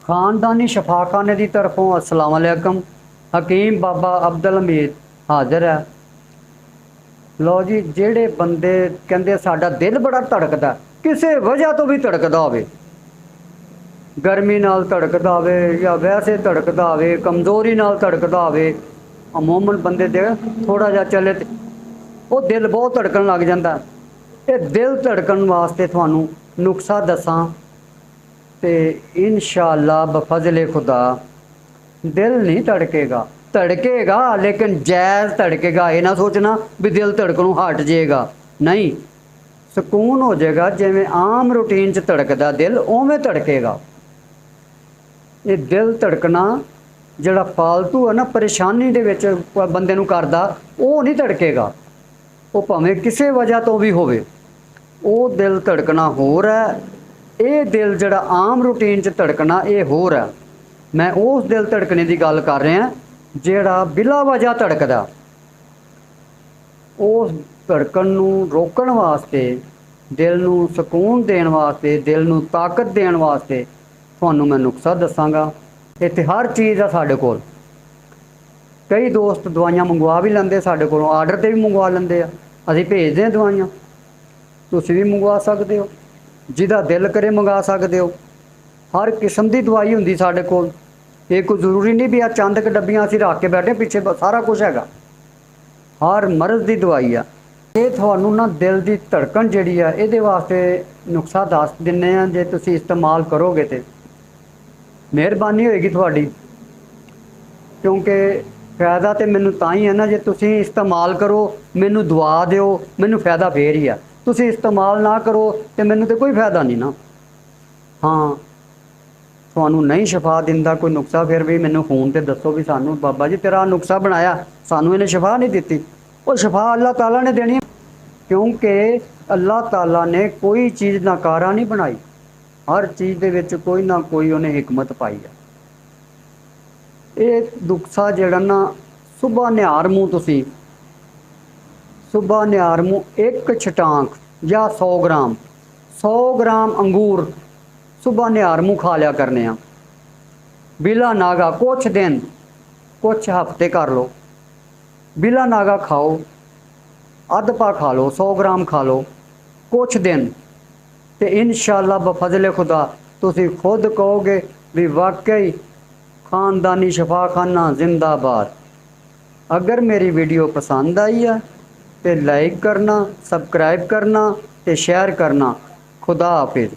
खानदानी शफाखाने की तरफों अस्सलाम वालेकुम। हकीम बाबा अब्दुल हमीद हाजिर है। लो जी, जेड़े बंदे कहते साडा दिल बड़ा धड़कदा, किसी वजह तो भी धड़कदा होवे, गर्मी नाल धड़कदा होवे या वैसे धड़कदा होवे, कमज़ोरी नाल धड़कदा होवे, अमूमन बंदे दे थोड़ा जा चले ते वो दिल बहुत धड़कन लग जाता। ये दिल धड़कन वास्ते थानू नुस्खा दसां ते इंशाअल्लाह बफज़ले खुदा दिल नहीं धड़केगा, धड़केगा लेकिन जायज़ धड़केगा। ये ना सोचना भी दिल धड़कनों हट जाएगा, नहीं, सुकून हो जाएगा। जिमें आम रूटीन च धड़कदा दिल उवें धड़केगा। ये दिल धड़कना जिहड़ा फालतू है ना, परेशानी दे विच बंदे नूं करदा, वो नहीं धड़केगा। वो भावें किसी वजह तो भी होवे, वो दिल धड़कना होर है। ये दिल जिहड़ा आम रूटीन च धड़कना ये होर है। मैं उस दिल धड़कने की गल कर रहा जिहड़ा बिला वजह धड़कदा। उस धड़कन नूं रोकण वास्ते, दिल नूं सुकून देण वास्ते, दिल नूं ताकत देण वास्ते तुहानूं मैं नुस्खा दसांगा। इत्थे हर चीज़ है साडे कोल। कई दोस्त दवाइयां मंगवा भी लैंदे साडे कोलों, आर्डर ते भी मंगवा लैंदे आ, असीं भेजदे हां दवाइयां। तुसीं भी मंगवा सकदे हो, जिहदा दिल करे मंगा सकदे हो। हर किस्म की दवाई हुंदी साडे कोल। ये कोई जरूरी नहीं भी आ चंद क डब्बियां असीं रख के बैठे, पीछे सारा कुछ हैगा। हर मर्ज़ की दवाई आ। ये तुहानूं ना दिल की धड़कन जिहड़ी आ, इहदे वास्ते नुस्खा दस दिन्ने आ। जे तुसीं इस्तेमाल करोगे तो मेहरबानी होएगी तुहाडी, क्योंकि फायदा तो मैनू तां ही है ना, जे तुसीं इस्तेमाल करो, मैनू दुआ दिओ, मैनू फायदा फिर ही आ। तुसीं इस्तेमाल ना करो तो मैनू तो कोई फायदा नहीं ना। हाँ, तुहानूं नहीं शफा दिंदा कोई नुस्खा, फिर भी मैनू फोन ते दसो भी सानू बाबा जी तेरा नुस्खा बनाया, सानू इन्हें शफा नहीं दी। वो शफा अल्लाह ताला ने देनी है, क्योंकि अल्लाह ताला ने कोई चीज़ नाकारा नहीं बनाई। हर चीज़ दे विच कोई ना कोई उन्हें हिकमत पाई है। ये नुस्खा जिहड़ा ना, सुबह निहार मूँह तुसीं, सुबह निहार मूँह एक छटांक या 100 ग्राम अंगूर सुबह निहार मूँह खा लिया करने आ। बिला नागा कुछ दिन, कुछ हफ्ते कर लो, बिला नागा खाओ, अद्ध पा खा लो, 100 ग्राम खा लो कुछ दिन, तो इंशाअल्लाह बफज़ले खुदा तुसीं खुद कहोगे भी वाकई खानदानी शफाखाना जिंदाबाद। अगर मेरी वीडियो पसंद आई है तो लाइक करना, सबसक्राइब करना तो शेयर करना। खुदा हाफिज़।